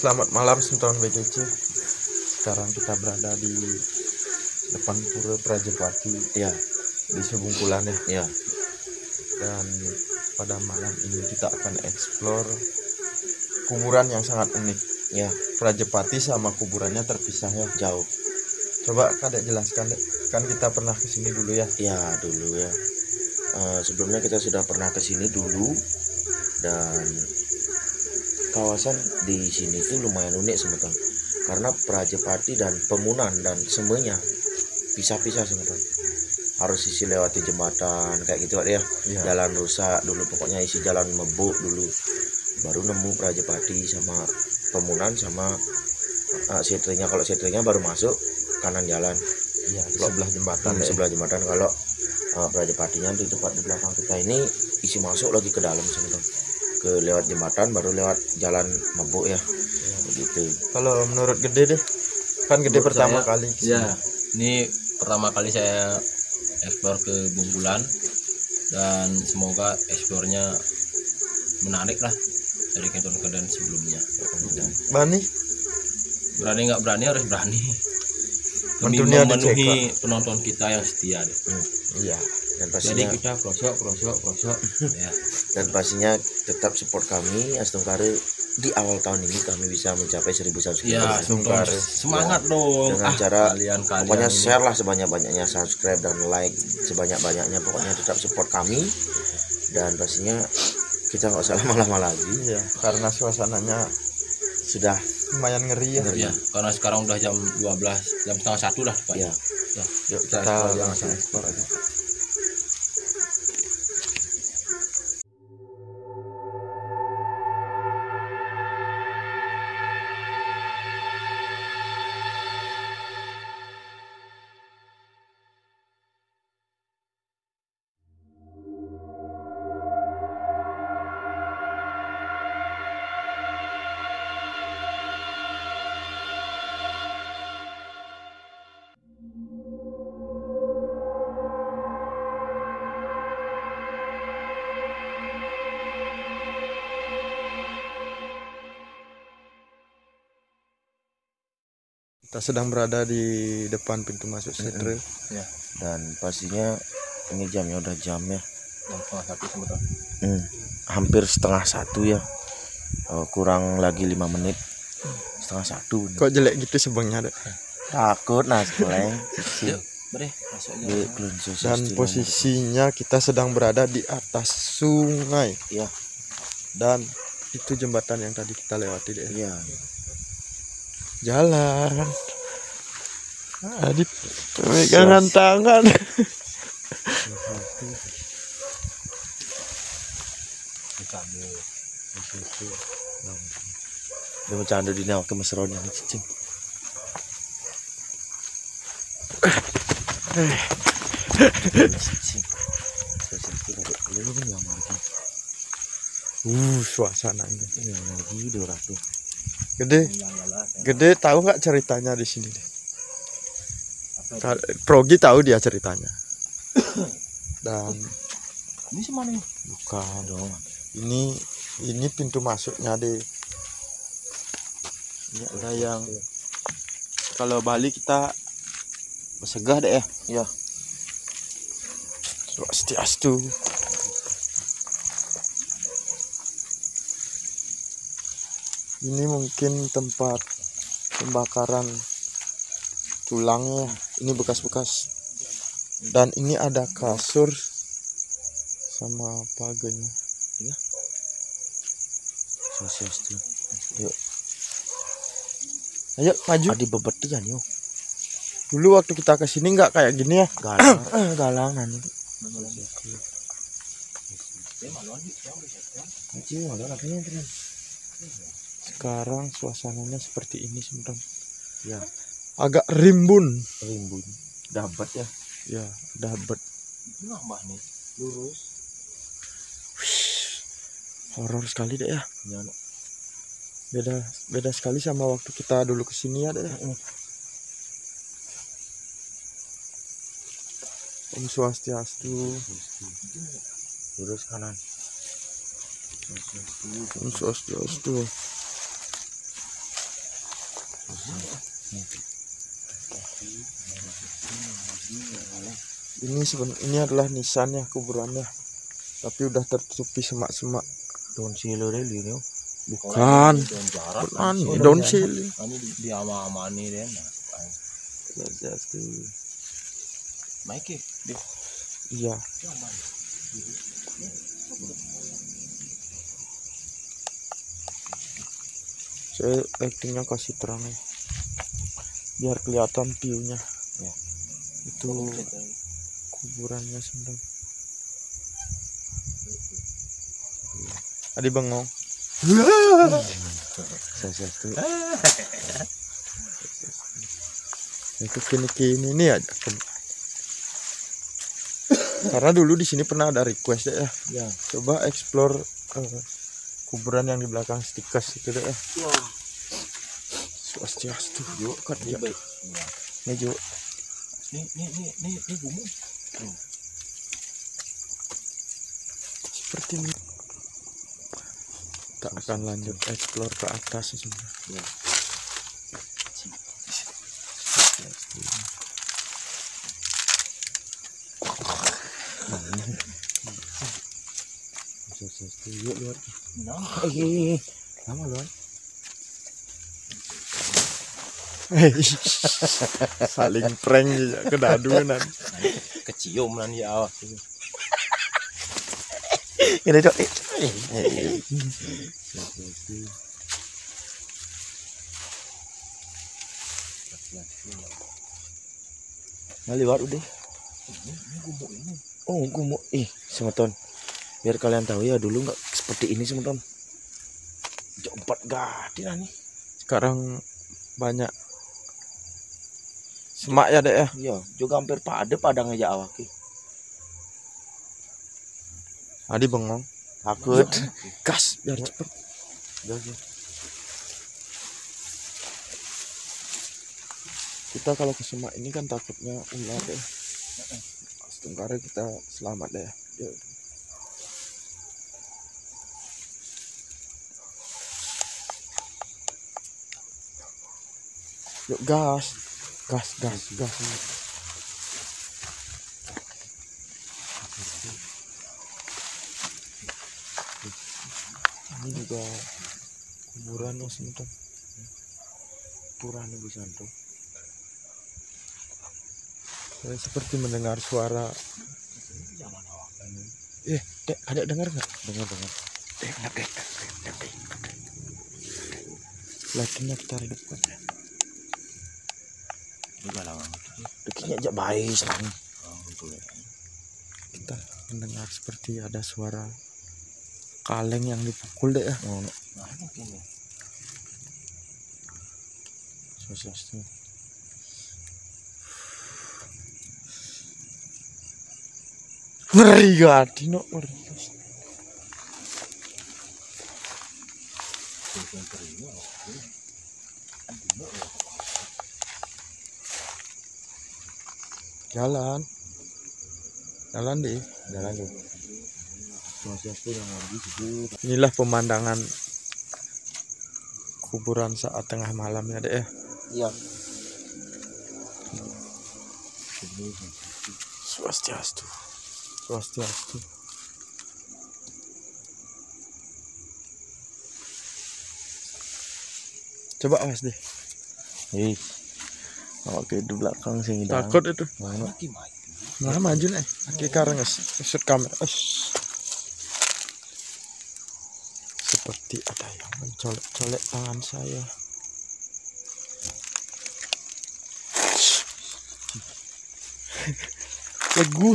Selamat malam teman BCC. Sekarang kita berada di depan Pura Prajepati ya, di Sebungkulan ya. ya. Dan pada malam ini kita akan eksplor kuburan yang sangat unik Ya, Prajepati sama kuburannya terpisah ya, jauh. Coba Kadek jelaskan Dek. Kan kita pernah kesini dulu ya. Ya, dulu ya. Sebelumnya kita sudah pernah kesini dulu, dan kawasan di sini tuh lumayan unik sebetulnya. Karena Prajepati dan Pemunan dan semuanya pisah-pisah sebetulnya. Harus isi lewati jembatan kayak gitu ya. Iya. Jalan rusak dulu, pokoknya isi jalan mebuk dulu. Baru nemu Prajepati sama Pemunan sama Setrinya. Kalau Setrinya baru masuk kanan jalan. Iya, di sebelah jembatan. Di sebelah jembatan. Kalau Prajepatinya di tempat di belakang kita ini isi masuk lagi ke dalam sebetulnya. Ke lewat jembatan baru lewat jalan mebuk ya. Begitu. Kalau menurut Gede deh, kan Gede Menurut pertama saya, kali kesini. Ya, ini pertama kali saya eksplor ke Bungkulan, dan semoga eksplornya menarik lah dari konten-konten sebelumnya. Bani Berani nggak berani harus berani demi Mendunia memenuhi penonton kita yang setia deh. iya. Jadi Dan Pastinya, kita prosok ya. dan pastinya tetap support kami Astungkare. Di awal tahun ini kami bisa mencapai 1000 subscriber. Ya, Astungkare. semangat dong. Dengan cara kalian pokoknya ini. share lah sebanyak-banyaknya, subscribe dan like sebanyak-banyaknya, pokoknya tetap support kami. Dan pastinya kita nggak usah lama-lama lagi, Iya, karena suasananya sudah lumayan ngeri ya. Ya, karena sekarang udah jam 12, jam setengah 1 lah ya. Ya, Yuk kita explore langsung eksplor aja. Kita sedang berada di depan pintu masuk Setre. Ya, Dan pastinya ini jamnya udah jamnya jam setengah 1 sebetulnya. hampir setengah 1 ya. Kurang lagi 5 menit setengah 1 nih. Kok jelek gitu sebangnya Dek? Takut nas keleng. Yuk, boleh masuk aja. Dan posisinya kita sedang berada di atas sungai. Ya. Dan itu jembatan yang tadi kita lewati deh. Iya. Jalan. Adit pegangan tangan. Dia bercanda di nawa ke mesron yang cicing. Suasananya. Ini lagi 200. Gede tahu nggak ceritanya di sini deh? Progi tahu dia ceritanya. Dan Ini semana nih? bukan dong. Ini pintu masuknya deh. Ini ada yang kalau Bali kita bersegah deh ya. Ya. Swastiastu. Ini mungkin tempat pembakaran tulangnya. Ini bekas-bekas. Dan ini ada kasur sama pagenya. Sosiastu. Yuk. Ayo maju. Adi bebetian yuk. Dulu waktu kita kesini nggak kayak gini ya. Galang. Galangan. Sekarang suasananya seperti ini sebentar. Ya. Agak rimbun. Rimbun. Dapat ya. Ya, dapat. Nambah nih, lurus. Horor sekali deh ya. Ya. Beda sekali sama waktu kita dulu kesini ya deh. Om Swastiastu. Lurus kanan. Om Swastiastu. Ini adalah nisannya kuburannya, tapi udah tertutupi semak-semak. Daun silo deh ini. Bukan, daun jarak bukan daun sili. ini di ama-ama ini deh. Baik ya deh. Iya. Saya lightingnya kasih terang ya, biar kelihatan view-nya. Ya. Itu kuburannya sebentar. Adi bengong. Itu kini ini aja. Karena dulu di sini pernah ada request deh ya. Ya. Coba explore kuburan yang di belakang Stikas itu deh ya. Swastiastu. Yuk kan ya. Nih yuk. Nih gumuk. Seperti ini. Kita akan lanjut explore ke atas sebenarnya. Ya. Yuk luar. Lama luar. Saling prank ya, kedaduan. Kecium nan ya awas. Ini dok. Nah, lewat udah. Oh, gumuk. Semeton. Biar kalian tahu ya, dulu nggak seperti ini semeton. Jompat gadi nih. Sekarang banyak semak ya dek ya. Iya, juga hampir padang aja awaki. Adi bengong. Takut. Gas biar cepet. Kita kalau ke semak ini kan takutnya ular deh. Setengkara kita selamat deh. Yuk. Yuk gas. Ini juga kuburan ya sebentar. Purana Busanto. Saya seperti mendengar suara. Dek, ada dengar nggak? Dengar. Dek. Lightingnya kita redupkan. Dekatnya aja baik sekarang. Kita mendengar seperti ada suara kaleng yang dipukul deh ya. Nah, mungkin ya. Swastiastu. Ngeri gadi no, ngeri. Jalan deh. Swastiastu yang lagi sebut. Inilah pemandangan kuburan saat tengah malam ya dek ya. Iya. Swastiastu. Coba awas deh. Oke, di belakang sini. Takut itu. Mana? Nah, maju nih. Kaki karang usut kamera. Seperti ada yang mencolek-colek tangan saya. Legu.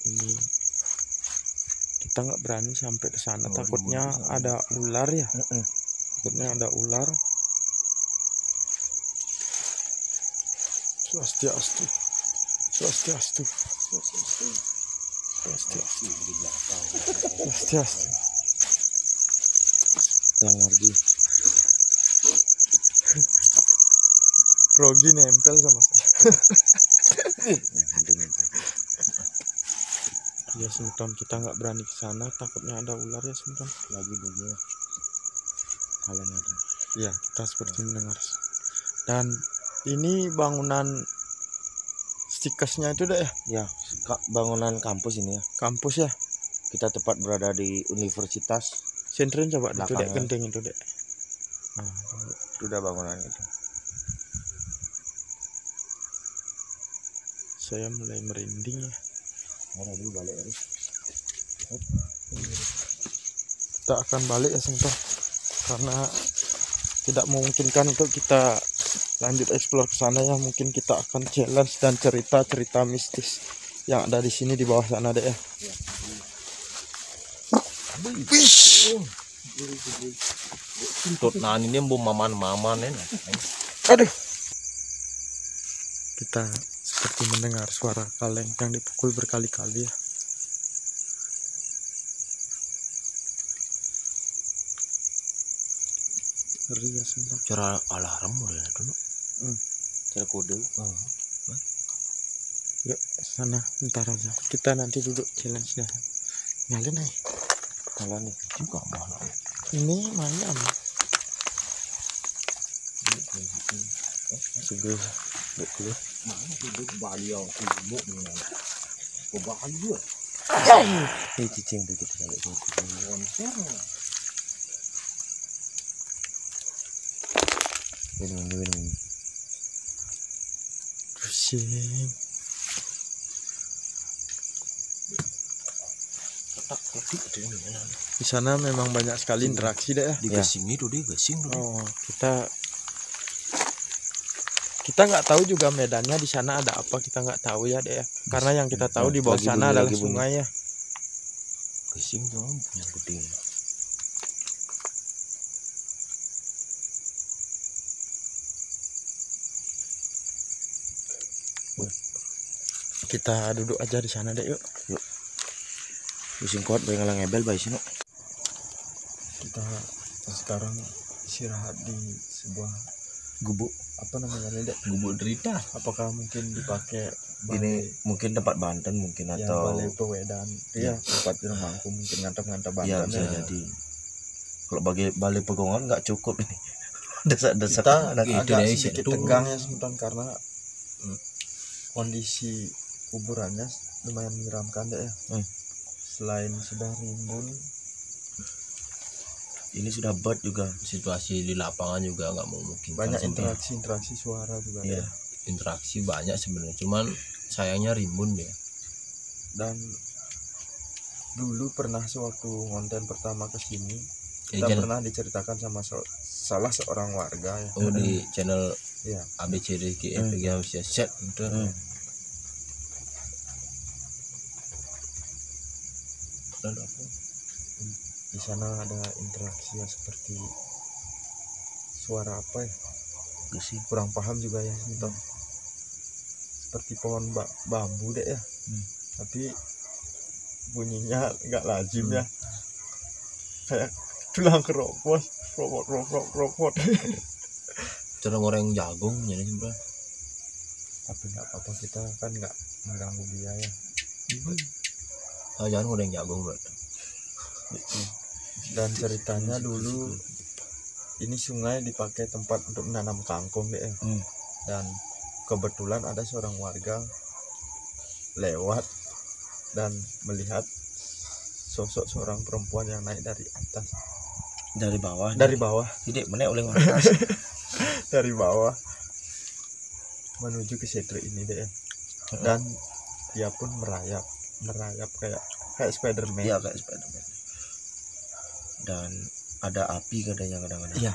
Ini kita nggak berani sampai ke sana, takutnya ada ular ya. Takutnya ada ular. Swastiastu. Yang lagi. Rogi nempel sama saya. Ya semeton, kita nggak berani ke sana, takutnya ada ular ya semeton. Lagi dulu hal yang ada. Ya, kita seperti mendengar. Dan ini bangunan stikesnya itu deh ya, Ya, bangunan kampus ini ya. kampus ya. Kita tepat berada di universitas. Sentrin coba itu deh, Belakangnya. genting itu deh. Nah, Itu udah bangunan itu. saya mulai merinding ya. Mana dulu balik ya. Kita akan balik ya sebentar, karena tidak memungkinkan untuk kita lanjut explore ke sana ya. Mungkin kita akan challenge dan cerita-cerita mistis yang ada di sini di bawah sana deh ya. Tot nan ini bom maman ya. Aduh, kita seperti mendengar suara kaleng yang dipukul berkali-kali ya. Ngeri ya sebentar. Cara alarm udah dulu. Cara kode. Yuk sana, ntar aja. Kita nanti duduk challenge nya. Nyalin nih. Kalau nih Juga malah. Ini mainan. seger. Betul. Mana tuh baliau kubuk nih. Kebahagia. Ini cicing tuh kita balik. Konser. Minum. Pusing. Tak ketik itu mana. Di sana memang banyak sekali interaksi deh ya. Di Ya. gasing itu dia gasing tuh. Oh, kita nggak tahu juga medannya di sana ada apa, kita nggak tahu ya deh ya. Karena yang kita tahu di bawah Lagi sana bunyi, adalah lagi bunyi. sungai ya. Gasing tuh punya gede. Kita duduk aja di sana deh yuk. Pusing kuat bayi ngalang ngebel bayi sini. Kita sekarang istirahat di sebuah Gubuk. apa namanya nih dek? Gubuk derita. Apakah mungkin dipakai Ini mungkin tempat Banten mungkin ya, atau balai pewedan? Iya, tempat mangku mungkin ngantap-ngantap ya Banten bisa ya. jadi. Kalau bagi balai pegongan nggak cukup ini. Desak-desak. Kita anak. Itu agak dari sedikit situ. tegang ya sebentar karena kondisi kuburannya lumayan menyeramkan deh ya. Selain sudah rimbun, Ini sudah bad juga. Situasi di lapangan juga nggak memungkinkan. banyak sebenarnya. interaksi suara juga Iya. ya. Interaksi banyak sebenarnya, cuman sayangnya rimbun dia. Dan dulu pernah sewaktu konten pertama ke sini, Ya, kita pernah diceritakan sama salah seorang warga ya. oh di channel Iya. ABCDGF yang bisa set itu. Dan apa? Di sana ada interaksi ya seperti suara apa ya? Gasing. Kurang paham juga ya sebentar. Seperti pohon bambu deh ya. Tapi bunyinya nggak lazim ya. Kayak tulang keropos, ropot. Cara goreng jagung jadi sebenarnya. Tapi nggak apa-apa, kita kan nggak mengganggu dia ya. Jangan goreng jagung bro. Dan ceritanya dulu ini sungai dipakai tempat untuk menanam kangkung deh ya. Dan kebetulan ada seorang warga lewat dan melihat sosok seorang perempuan yang naik dari atas, Dari bawah. dari bawah, Tidak menek oleh atas. dari bawah menuju ke setro ini deh ya. Dan dia pun merayap kayak Spiderman. Iya kayak Spiderman. Dan ada api katanya kadang-kadang. Iya.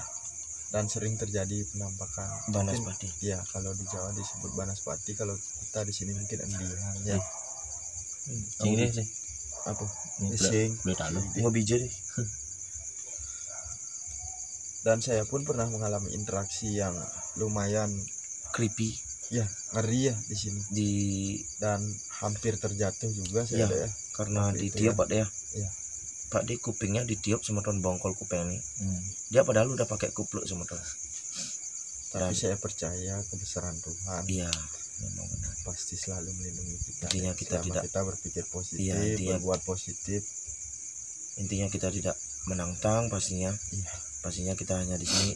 Dan sering terjadi penampakan Banaspati. ya, kalau di Jawa disebut Banaspati, kalau kita di sini mungkin endihan ya. Ini sih. Apa? Ini Sing. beli tanah. Mau biji deh. Dan saya pun pernah mengalami interaksi yang lumayan Creepy ya, ngeri ya di sini, di dan hampir terjatuh juga saya Iya. deh ya. karena Waktu itu ditiup ya. Pak dia. Iya. Pak dia kupingnya ditiup sama ton bongkol kuping ini. Dia padahal udah pakai kupluk sama ton. Tapi Dan saya percaya kebesaran Tuhan. iya memang benar. pasti selalu melindungi kita. Intinya kita Selama tidak, kita berpikir positif, iya, intinya, berbuat positif. intinya kita tidak menantang pastinya. Iya. Pastinya kita hanya di sini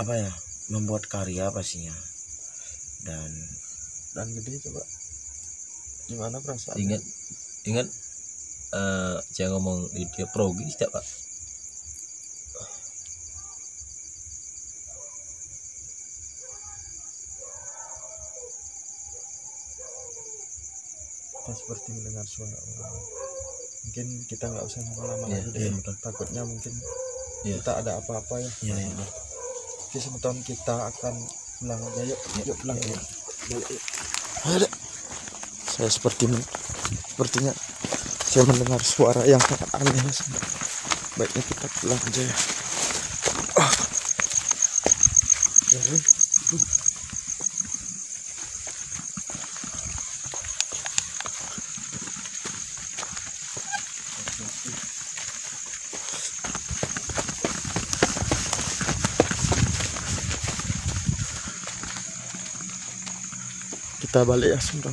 apa ya, membuat karya pastinya. Dan gede coba gimana perasaan? Ingat saya ngomong di dia progis tidak Pak? Kita seperti mendengar suara orang. Mungkin kita nggak usah lama-lama Iya, lagi deh. iya. Takutnya mungkin Iya. kita ada apa-apa ya. Iya, iya. Oke, sebentar kita akan pulang aja, yuk pulang ya. Ada. Saya sepertinya saya mendengar suara yang sangat aneh. Baiknya kita pulang aja ya. Kita balik ya sebentar.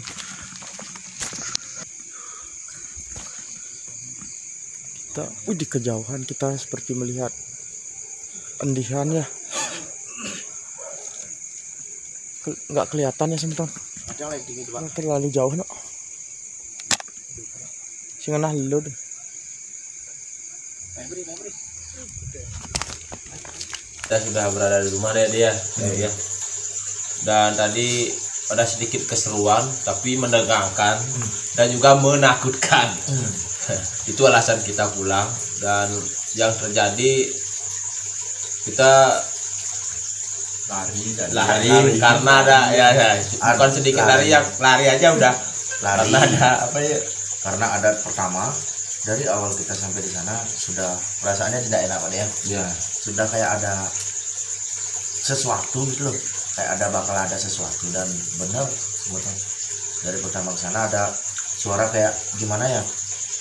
Kita, di kejauhan kita seperti melihat endihan ya. Nggak kelihatan ya sebentar. Terlalu jauh no. Singenah lu deh. Kita sudah berada di rumah dia. Ya. Dan tadi ada sedikit keseruan tapi menegangkan dan juga menakutkan. Itu alasan kita pulang, dan yang terjadi kita lari karena ada bukan sedikit lari, yang lari aja udah Lari. karena ada apa ya, Karena ada pertama dari awal kita sampai di sana sudah perasaannya tidak enak Pak ya. ya Sudah kayak ada sesuatu gitu loh, kayak bakal ada sesuatu. Dan benar sebetulnya dari pertama ke sana ada suara kayak gimana ya,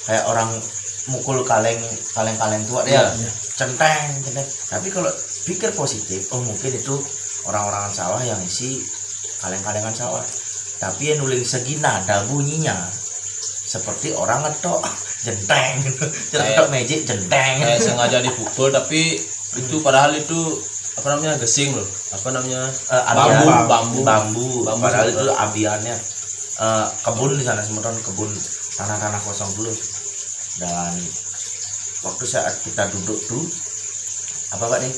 kayak orang mukul kaleng tua dia, centeng. Tapi kalau pikir positif, oh mungkin itu orang-orangan sawah yang isi kaleng-kalengan sawah. Tapi yang nulis segi nada bunyinya seperti orang ngetok jenteng, ngetok magic jenteng. kayak sengaja dipukul, tapi itu padahal itu apa namanya, gesing loh, apa namanya, bambu. Padahal itu abiannya kebun di sana, sementara kebun tanah kosong dulu. Dan waktu saat kita duduk tuh apa Pak nih,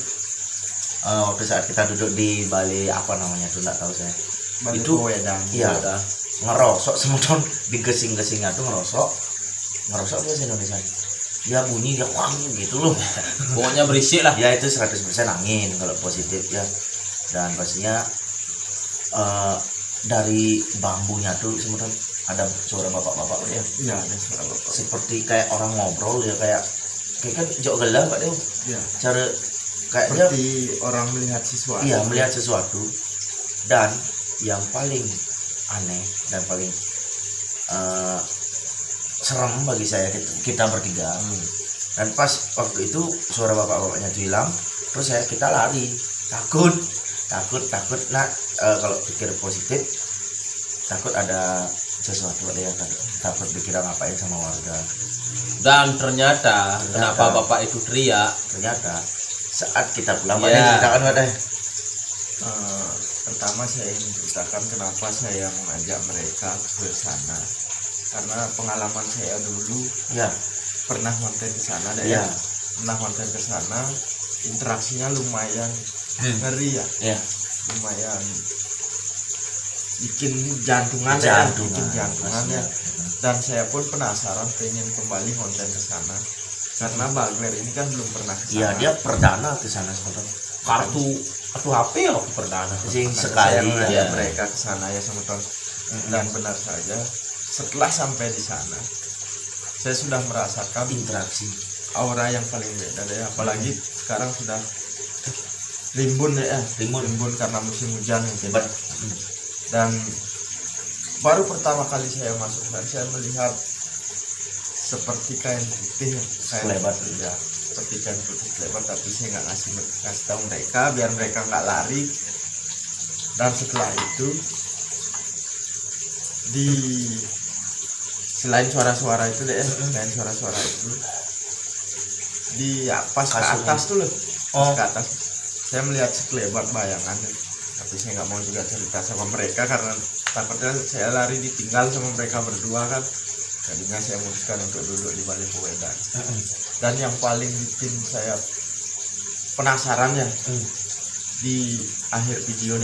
waktu saat kita duduk di Bali apa namanya tuh nggak tahu saya. Balik Itu Wedang. iya ngerosok sementara digesing-gesingnya tuh ngerosok bahasa Indonesia. Dia bunyi dia wang gitu loh. Pokoknya berisik lah. Ya itu 100% angin kalau positif ya. Dan pastinya dari bambunya tuh sebenarnya ada suara bapak-bapak ya. Iya, ada suara bapak. Seperti kayak orang ngobrol ya, kayak kan jauh gelar Pak Dew. Iya. Cara kayak dia Seperti orang melihat sesuatu. iya melihat sesuatu. Dan yang paling aneh dan paling serem bagi saya, kita bertiga. Dan pas waktu itu suara bapak-bapaknya itu hilang, terus kita lari, takut. Nah kalau pikir positif, takut ada sesuatu ya kan, takut dikira ngapain sama warga. Dan ternyata kenapa bapak itu teriak, Ternyata saat kita pulang, Iya. ceritakan Pak Deh. Pertama saya ingin ceritakan kenapa saya mengajak mereka ke sana, karena pengalaman saya dulu Ya, pernah konten ke sana deh. Iya. Pernah konten ke sana, interaksinya lumayan ngeri ya, ya, lumayan bikin jantungan ya. Dan saya pun penasaran, pengen kembali konten ke sana karena Bagler ini kan belum pernah ke sana. Iya, dia perdana ke sana sebenarnya. kartu HP ya waktu perdana. Sing Makanya sekali saya mengajak ya. mereka ke sana ya teman-teman. Dan benar saja setelah sampai di sana saya sudah merasakan Interaksi. aura yang paling beda deh, apalagi sekarang sudah rimbun ya, rimbun karena musim hujan mungkin. Hebat. Dan baru pertama kali saya masuk dan saya melihat seperti kain putih, Lebar. ya, seperti kain putih lebar, tapi saya nggak ngasih tahu mereka biar mereka nggak lari. Dan setelah itu di selain suara-suara itu deh, selain suara-suara itu di pas ke atas tuh loh, pas ke atas saya melihat sekelebat bayangan, tapi saya nggak mau juga cerita sama mereka karena takutnya saya lari ditinggal sama mereka berdua kan. Jadinya saya memutuskan untuk duduk di balik wedan. Dan yang paling bikin saya penasaran ya, di akhir video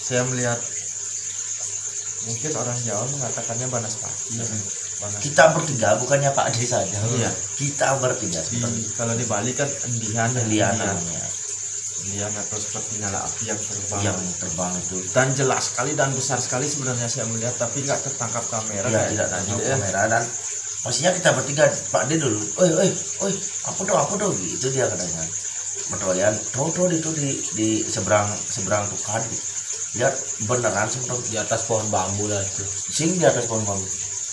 saya melihat, mungkin orang Jawa mengatakannya banaspati. Kita bertiga, bukannya Pak Ade saja. Iya. Kita bertiga. Kalau di Bali kan endian namanya. Endian atau seperti nyala api yang terbang. Yang terbang itu. Dan jelas sekali dan besar sekali sebenarnya saya melihat, tapi nggak tertangkap kamera. Ya, tidak tertangkap kamera. Dan maksudnya kita bertiga, Pak Ade dulu. Oi, apa dong? Gitu dia katanya. Berdoyan, tuh itu di seberang tukan. Lihat beneran seperti di atas pohon bambu lah itu. Sing di atas pohon bambu.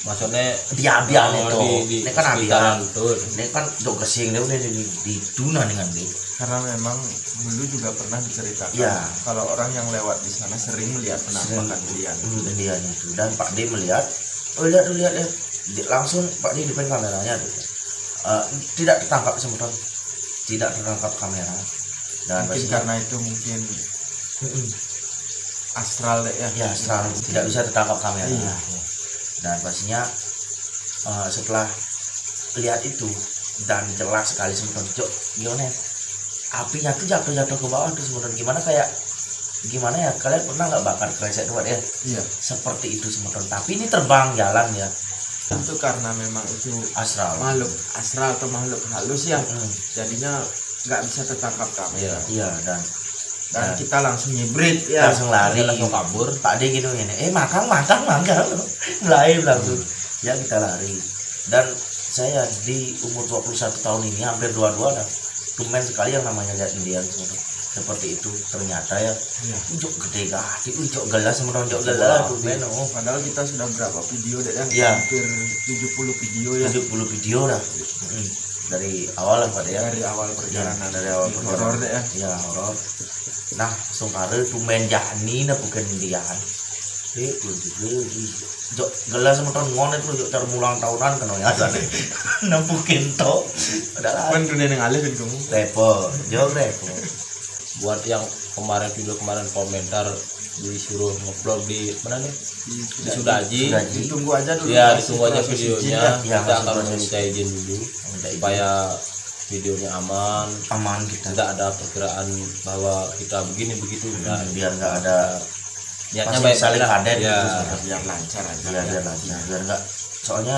Maksudnya di abian itu. Ini kan abian. Tuh. Ini kan dok kesing dia di tuna dengan dia. Karena memang dulu juga pernah diceritakan ya, kalau orang yang lewat di sana sering melihat penampakan Indian itu. Dan Pak D melihat, lihat langsung Pak D depan kameranya tuh. Tidak tertangkap semua, tidak tertangkap kamera. Dan mungkin karena itu mungkin astral deh ya. Ya astral, tidak bisa tertangkap kamera. Iya. Dan pastinya setelah lihat itu dan jelas sekali semua gimana apinya tuh jatuh ke bawah terus kemudian gimana ya, kalian pernah nggak bakar kresek buat ya? Iya. Seperti itu semua, tapi ini terbang jalan ya. Itu karena memang itu astral, makhluk astral atau makhluk halus ya. Jadinya nggak bisa tertangkap kamera. Iya. Dan kita langsung nyebrit ya, langsung lari, langsung kabur. Pak D gitu ini, makan mulai langsung ya kita lari. Dan saya di umur 21 tahun ini hampir 22 dah, tumben sekali yang namanya lihat Indian seperti itu. Ternyata ya ujuk gede gati, ujuk gelas menonjok gelas tumben. Padahal kita sudah berapa video deh yang ya, hampir 70 video ya. 70 video dah. Dari awal lah Pak ya. Dari awal perjalanan. Dari awal horor deh ya. Ya horor. Nah, sungkare tumben jani nah bukan Indian. Jok gelas menton ngon itu jok cara mulang tahunan kena ya sana. Nempukin to. Padahal kan dunia yang alih kan kamu. Repo. Buat yang video kemarin komentar disuruh ngupload di mana nih? Di Sudaji. Ditunggu aja dulu. Ya, ditunggu aja videonya. Ya, kita akan meminta izin dulu supaya videonya aman, kita tidak ada perkiraan bahwa kita begini begitu. Biar nggak ada niatnya baik saling kader ya, gitu, biar lancar aja. Biar lancar, biar nggak, soalnya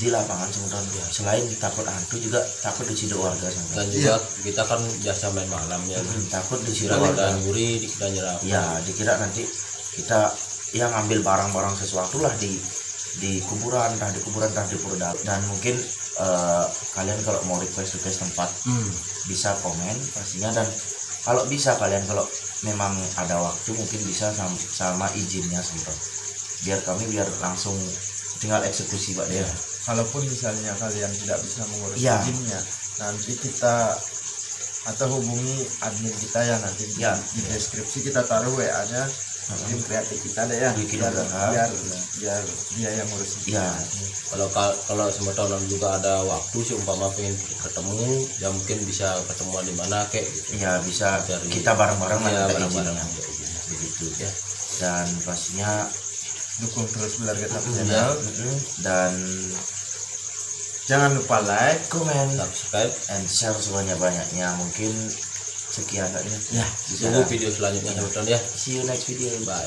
di lapangan sebenarnya selain takut hantu juga takut diciduk warga dan juga kita kan biasa main malam ya, takut diciduk warga, warga, nyuri dikira nyerap ya, dikira nanti kita yang ngambil barang-barang sesuatu lah di kuburan, entah di purda. Dan mungkin kalian kalau mau request tempat bisa komen pastinya. Dan kalau bisa kalian kalau memang ada waktu mungkin bisa sama izinnya sempat, biar langsung tinggal eksekusi Pak ya. Kalaupun misalnya kalian tidak bisa mengurus ya, izinnya, nanti kita atau hubungi admin kita ya, nanti ya, di deskripsi kita taruh WA-nya, tim kreatif kita deh ya, biar dia yang ngurus. Ya, kalau semua tahun juga ada waktu seumpama pengen ketemu ya, mungkin bisa ketemuan di mana kayak gitu. Ya bisa kita bareng-bareng ya, bareng-bareng begitu ya. Dan pastinya dukung terus Belargeta channel, dan jangan lupa like, comment, subscribe, and share sebanyak-banyaknya. Mungkin sekian kali ya, ditunggu video selanjutnya teman-teman ya. See you next video. Bye.